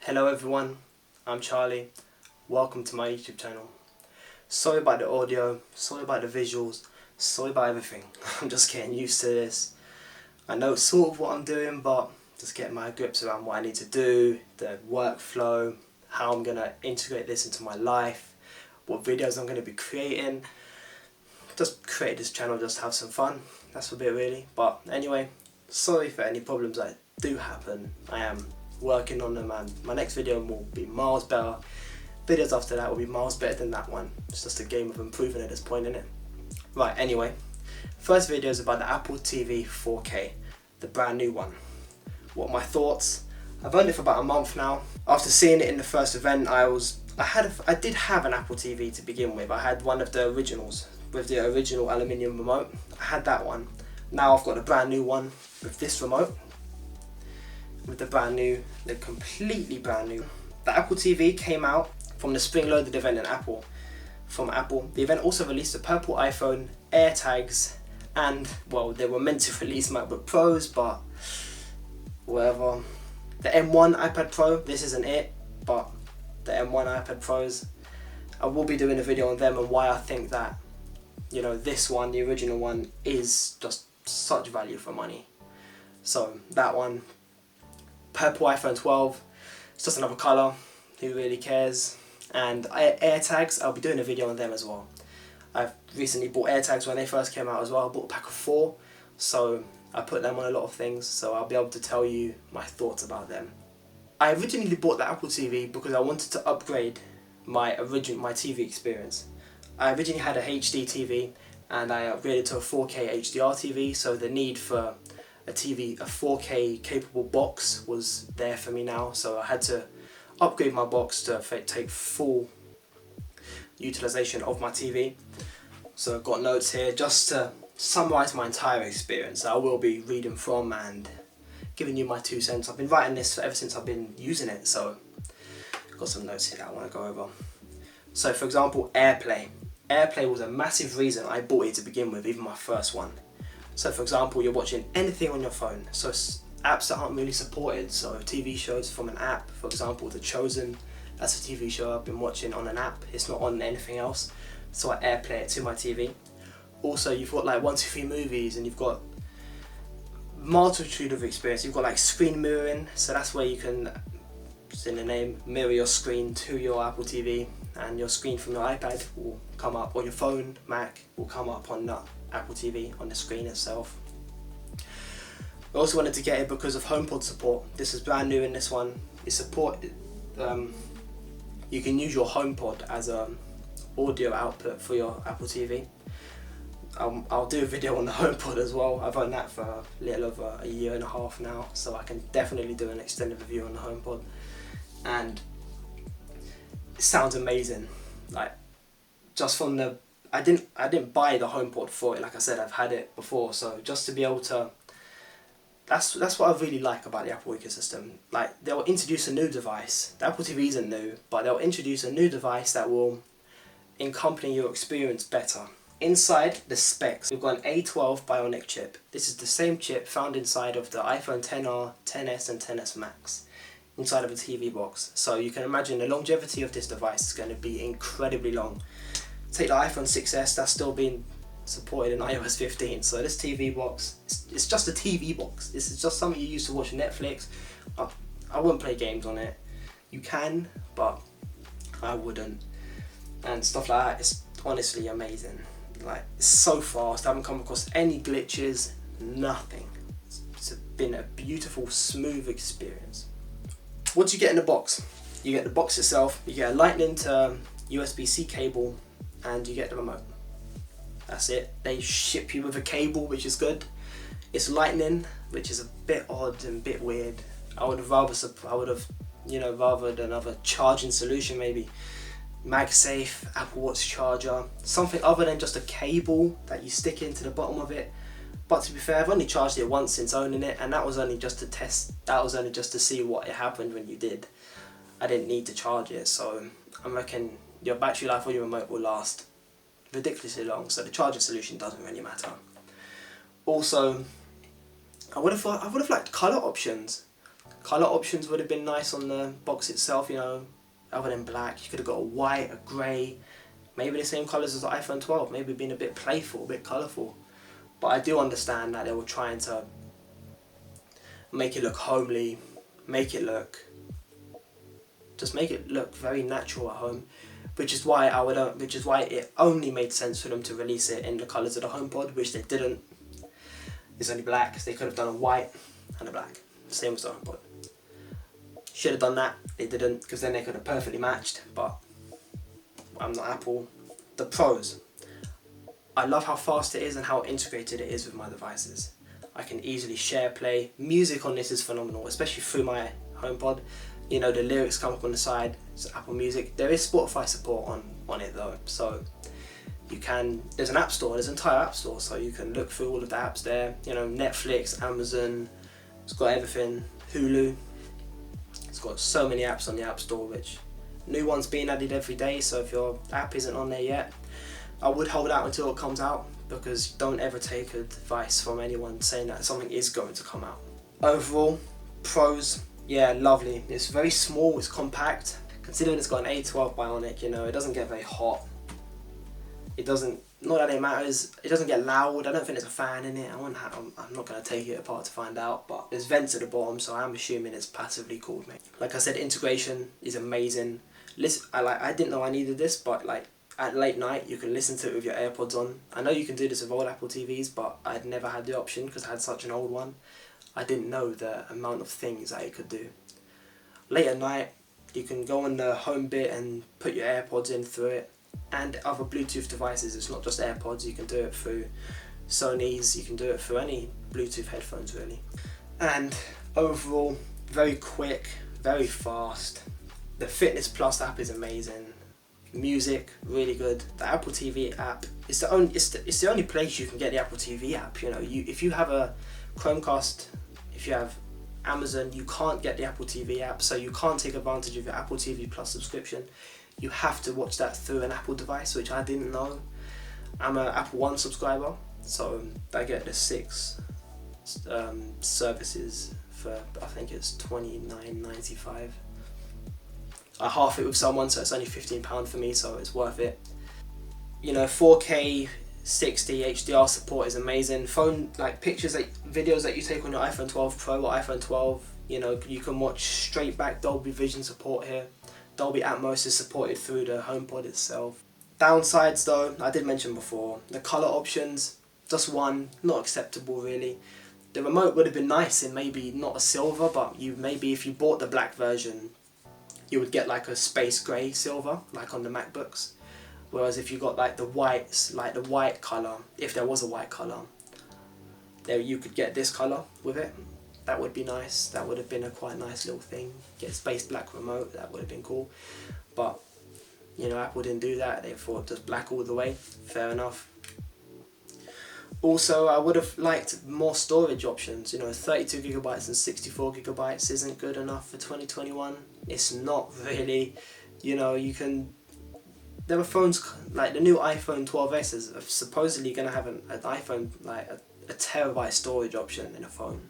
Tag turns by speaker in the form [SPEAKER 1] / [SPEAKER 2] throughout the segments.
[SPEAKER 1] Hello everyone, I'm Charlie. Welcome to my YouTube channel. Sorry about the audio, sorry about the visuals, sorry about everything. I'm just getting used to this. I know sort of what I'm doing, but just getting my grips around what I need to do, the workflow, how I'm going to integrate this into my life, what videos I'm going to be creating. Just create this channel just to have some fun. That's a bit really. But anyway, sorry for any problems that do happen. I am working on them and my next video will be miles better. Videos after that will be miles better than that one. It's just a game of improving at this point, isn't it? Right, anyway. First video is about the Apple TV 4K, the brand new one. What are my thoughts? I've owned it for about a month now. After seeing it in the first event, I did have an Apple TV to begin with. I had one of the originals with the original aluminium remote. I had that one. Now I've got a brand new one with this remote. With the completely brand new. The Apple TV came out from the spring loaded event in Apple. From Apple. The event also released a purple iPhone, AirTags, and well, they were meant to release MacBook Pros, but whatever. The M1 iPad Pro, this isn't it, but the M1 iPad Pros, I will be doing a video on them and why I think that, you know, this one, the original one, is just such value for money. So that one, purple iPhone 12, it's just another colour, who really cares? And AirTags, I'll be doing a video on them as well. I've recently bought AirTags when they first came out as well. I bought a pack of 4, so I put them on a lot of things, so I'll be able to tell you my thoughts about them. I originally bought the Apple TV because I wanted to upgrade my TV experience. I originally had a HD TV and I upgraded to a 4K HDR TV, so the need for a 4K capable box was there for me now, so I had to upgrade my box to take full utilization of my TV. So I've got notes here just to summarise my entire experience. I will be reading from and giving you my 2 cents. I've been writing this ever since I've been using it, so I've got some notes here that I want to go over. So for example, AirPlay. AirPlay was a massive reason I bought it to begin with, even my first one. So for example, you're watching anything on your phone, so apps that aren't really supported, so TV shows from an app, for example The Chosen, that's a TV show I've been watching on an app, it's not on anything else, so I AirPlay it to my TV. Also you've got like 123 movies and you've got multitude of experience. You've got like screen mirroring, so that's where you can, it's in the name, mirror your screen to your Apple TV and your screen from your iPad will come up, or your phone, Mac, will come up on the Apple TV on the screen itself. I also wanted to get it because of HomePod support. This is brand new in this one. It you can use your HomePod as an audio output for your Apple TV. I'll do a video on the HomePod as well. I've owned that for a little over a year and a half now, so I can definitely do an extended review on the HomePod. And it sounds amazing. Like, just from the, I didn't buy the HomePod for it. Like I said, I've had it before, so just to be able to, that's what I really like about the Apple ecosystem. Like, they'll introduce a new device. The Apple TV isn't new, but they'll introduce a new device that will accompany your experience better. Inside the specs, we've got an A12 Bionic chip. This is the same chip found inside of the iPhone XR, XS and XS Max, inside of a TV box. So you can imagine the longevity of this device is going to be incredibly long. Take the iPhone 6s, that's still being supported in iOS 15. So this TV box, it's just a TV box. This is just something you use to watch Netflix. I wouldn't play games on it. You can, but I wouldn't. And stuff like that, it's honestly amazing. Like, it's so fast, I haven't come across any glitches, nothing. It's been a beautiful, smooth experience. What do you get in the box? You get the box itself, you get a lightning to USB-C cable, and you get the remote. That's it. They ship you with a cable, which is good. It's lightning, which is a bit odd and a bit weird. I would have rather than another charging solution, maybe MagSafe, Apple Watch charger, something other than just a cable that you stick into the bottom of it. But to be fair, I've only charged it once since owning it, and that was only just to test. That was only just to see what happened when you did. I didn't need to charge it, so I reckon your battery life on your remote will last ridiculously long, so the charging solution doesn't really matter. Also, I would have liked colour options. Colour options would have been nice on the box itself, you know, other than black. You could have got a white, a grey, maybe the same colours as the iPhone 12, maybe being a bit playful, a bit colourful. But I do understand that they were trying to make it look homely, make it look very natural at home, which is why it only made sense for them to release it in the colours of the HomePod, which they didn't. It's only black, so they could have done a white and a black, same as the HomePod. Should have done that, they didn't, because then they could have perfectly matched, but I'm not Apple. The pros. I love how fast it is and how integrated it is with my devices. I can easily share play. Music on this is phenomenal, especially through my HomePod. You know, the lyrics come up on the side, it's Apple Music. There is Spotify support on it though, so there's an app store, there's an entire app store, so you can look through all of the apps there. You know, Netflix, Amazon, it's got everything, Hulu. It's got so many apps on the app store, which new ones being added every day, so if your app isn't on there yet, I would hold out until it comes out, because don't ever take advice from anyone saying that something is going to come out. Overall, pros, yeah, lovely. It's very small, it's compact. Considering it's got an A12 Bionic, you know, it doesn't get very hot. It doesn't, not that it matters, it doesn't get loud. I don't think there's a fan in it. I'm not going to take it apart to find out, but there's vents at the bottom, so I'm assuming it's passively cooled, mate. Like I said, integration is amazing. Listen, I didn't know I needed this, but like at late night you can listen to it with your AirPods on. I know you can do this with old Apple TVs, but I'd never had the option because I had such an old one. I didn't know the amount of things that it could do. Late at night, you can go on the home bit and put your AirPods in through it, and other Bluetooth devices. It's not just AirPods, you can do it through Sony's, you can do it through any Bluetooth headphones really. And overall, very quick, very fast. The Fitness Plus app is amazing. Music, really good. The Apple TV app, it's the only place you can get the Apple TV app. You know, if you have a Chromecast, if you have Amazon, you can't get the Apple TV app, so you can't take advantage of your Apple TV Plus subscription. You have to watch that through an Apple device, which I didn't know. I'm an Apple One subscriber, so I get the 6 services for, I think it's $29.95. I half it with someone, so it's only £15 for me, so it's worth it. You know, 4K 60 HDR support is amazing. Phone, like videos that you take on your iPhone 12 Pro or iPhone 12, you know, you can watch straight back. Dolby Vision support here. Dolby Atmos is supported through the HomePod itself. Downsides though, I did mention before, the colour options, just one, not acceptable really. The remote would have been nice in maybe not a silver, but maybe if you bought the black version, you would get like a space grey silver, like on the MacBooks. Whereas if you got like the whites, like the white colour, if there was a white colour, there you could get this colour with it. That would be nice. That would have been a quite nice little thing. Get a space black remote, that would have been cool. But, you know, Apple didn't do that. They thought just black all the way. Fair enough. Also, I would have liked more storage options. You know, 32GB and 64GB isn't good enough for 2021. It's not really. You know, there are phones, like the new iPhone 12s is supposedly going to have an iPhone, like a terabyte storage option in a phone.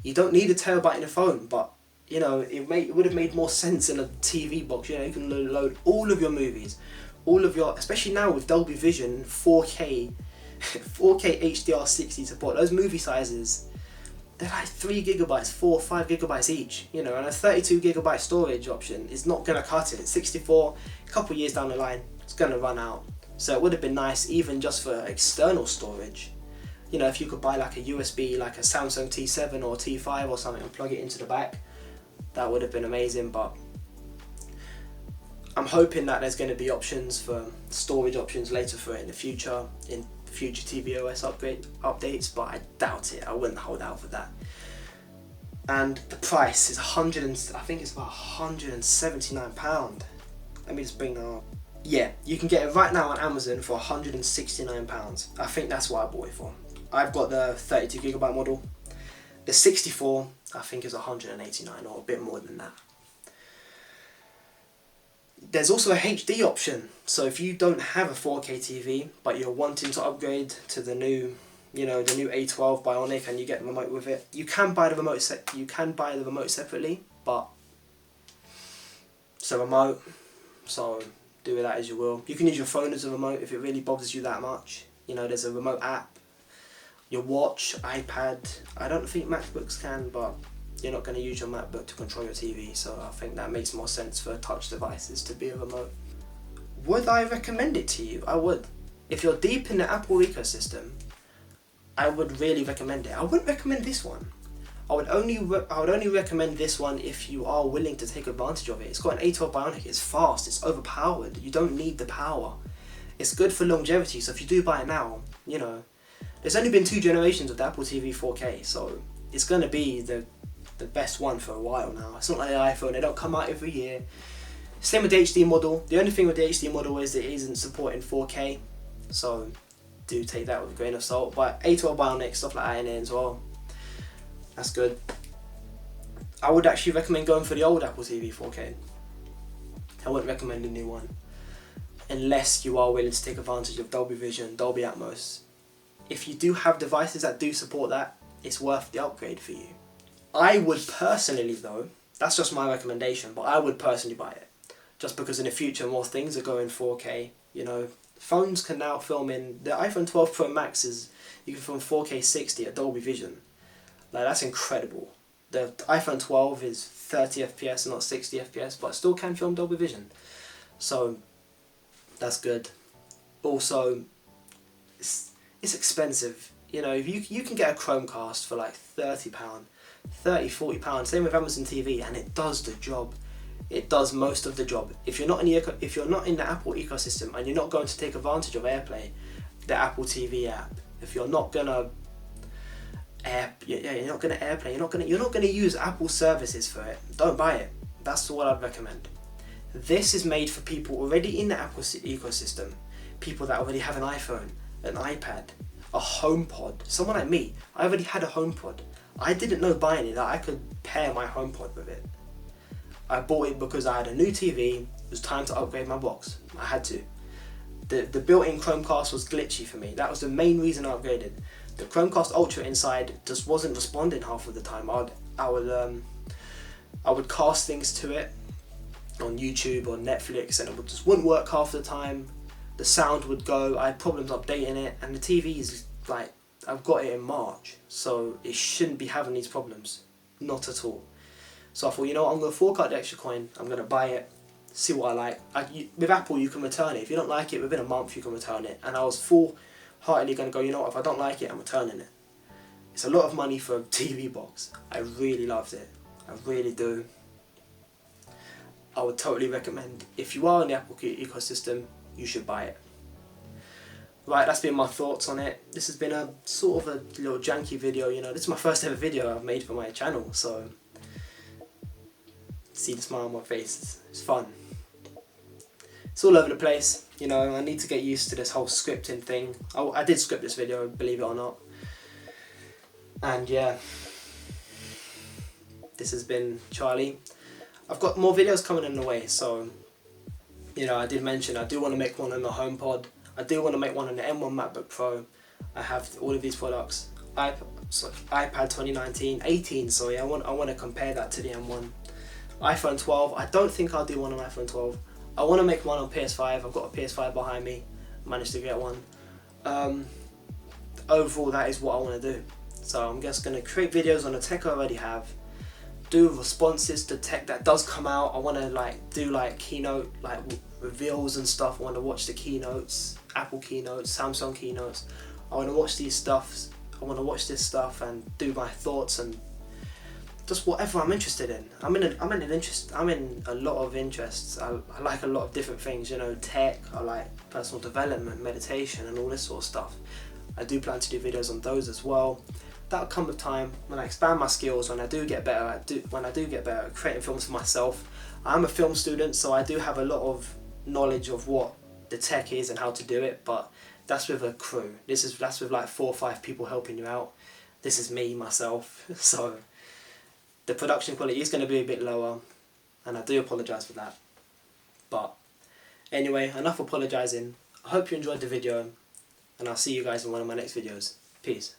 [SPEAKER 1] You don't need a terabyte in a phone, but you know, it would have made more sense in a TV box. You know, you can load all of your movies, especially now with Dolby Vision, 4K HDR60 support. Those movie sizes, they're like 3GB, 4 or 5GB each. You know, and a 32GB storage option is not gonna cut it. 64, a couple of years down the line, it's gonna run out. So it would have been nice, even just for external storage. You know, if you could buy like a USB, like a Samsung T7 or T5 or something, and plug it into the back, that would have been amazing. But I'm hoping that there's going to be options for storage options later for it in the future, in future tvOS updates, but I doubt it. I wouldn't hold out for that. And the price is I think it's about £179. Let me just bring that up. Yeah, you can get it right now on Amazon for £169. I think that's what I bought it for. I've got the 32GB model. The 64, I think, is £189 or a bit more than that. There's also a HD option. So if you don't have a 4K TV, but you're wanting to upgrade to the new you know, the new A12 Bionic, and you get the remote with it. You can buy the remote separately, but it's a remote, so do with that as you will. You can use your phone as a remote if it really bothers you that much. You know, there's a remote app. Your watch, iPad. I don't think MacBooks can, but you're not going to use your MacBook to control your TV, so I think that makes more sense for touch devices to be a remote. Would I recommend it to you? I would. If you're deep in the Apple ecosystem, I would really recommend it. I wouldn't recommend this one. I would only recommend this one if you are willing to take advantage of it. It's got an A12 Bionic. It's fast. It's overpowered. You don't need the power. It's good for longevity. So if you do buy it now, you know, there's only been 2 generations of the Apple TV 4K, so it's going to be the best one for a while now. It's not like the iPhone. They don't come out every year. Same with the HD model. The only thing with the HD model is that it isn't supporting 4K, so do take that with a grain of salt. But A12 Bionic, stuff like that in it as well. That's good. I would actually recommend going for the old Apple TV 4K. I wouldn't recommend a new one, unless you are willing to take advantage of Dolby Vision, Dolby Atmos. If you do have devices that do support that, it's worth the upgrade for you. I would personally though, that's just my recommendation, but I would personally buy it. Just because in the future more things are going 4K, you know. Phones can now film in, the iPhone 12 Pro Max you can film 4K 60 at Dolby Vision. Like, that's incredible. The iPhone 12 is 30 FPS and not 60 FPS, but still can film Dolby Vision. So, that's good. Also, it's expensive. You know, if you can get a Chromecast for like £30, £40, same with Amazon TV, and it does the job. It does most of the job. If you're not in the Apple ecosystem and you're not going to take advantage of AirPlay, the Apple TV app, if you're not gonna you're not gonna AirPlay, you're not gonna use Apple services for it, don't buy it. That's what I'd recommend. This is made for people already in the Apple ecosystem, people that already have an iPhone, an iPad, a HomePod. Someone like me, I already had a HomePod. I didn't know buying it that I could pair my HomePod with it. I bought it because I had a new TV, it was time to upgrade my box. I had to. The built-in Chromecast was glitchy for me. That was the main reason I upgraded. The Chromecast Ultra inside just wasn't responding half of the time. I would cast things to it on YouTube or Netflix and it just wouldn't work half the time. The sound would go, I had problems updating it, and the TV is like, I've got it in March, so it shouldn't be having these problems. Not at all. So I thought, you know what, I'm going to fork out the extra coin, I'm going to buy it, see what I like. With Apple you can return it. If you don't like it, within a month you can return it. And I was full-heartedly going to go, you know what, if I don't like it, I'm returning it. It's a lot of money for a TV box. I really loved it. I really do. I would totally recommend, if you are in the Apple ecosystem, you should buy it. Right, that's been my thoughts on it. This has been a sort of a little janky video, you know. This is my first ever video I've made for my channel, so see the smile on my face, it's fun. It's all over the place, you know. I need to get used to this whole scripting thing. I did script this video, believe it or not. And yeah, this has been Charlie. I've got more videos coming in the way, so, you know, I did mention I do want to make one on the HomePod. I do want to make one on the M1 MacBook Pro. I have all of these products. iPad 2019, 18, sorry, I want to compare that to the M1. iPhone 12, I don't think I'll do one on iPhone 12. I want to make one on PS5. I've got a PS5 behind me. Managed to get one. Overall, that is what I want to do. So I'm just going to create videos on the tech I already have. Do responses to tech that does come out. I want to do keynote reveals and stuff. I want to watch the keynotes, Apple keynotes, Samsung keynotes. I want to watch these stuffs. I want to watch this stuff and do my thoughts and just whatever I'm interested in. I'm in a lot of interests. I like a lot of different things, you know, tech, I like personal development, meditation and all this sort of stuff. I do plan to do videos on those as well. That'll come with time, when I expand my skills, when I do get better at creating films for myself. I'm a film student, so I do have a lot of knowledge of what the tech is and how to do it, but that's with a crew. That's with like 4 or 5 people helping you out. This is me, myself, so the production quality is going to be a bit lower, and I do apologise for that. But anyway, enough apologising. I hope you enjoyed the video, and I'll see you guys in one of my next videos. Peace. Peace.